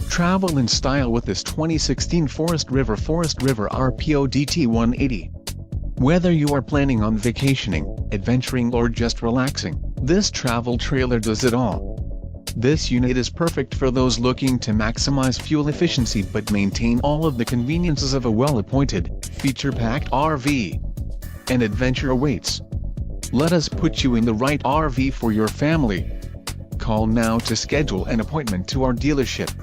Travel in style with this 2016 Forest River RPOD T180. Whether you are planning on vacationing, adventuring or just relaxing, this travel trailer does it all. This unit is perfect for those looking to maximize fuel efficiency but maintain all of the conveniences of a well-appointed, feature-packed RV. An adventure awaits. Let us put you in the right RV for your family. Call now to schedule an appointment to our dealership.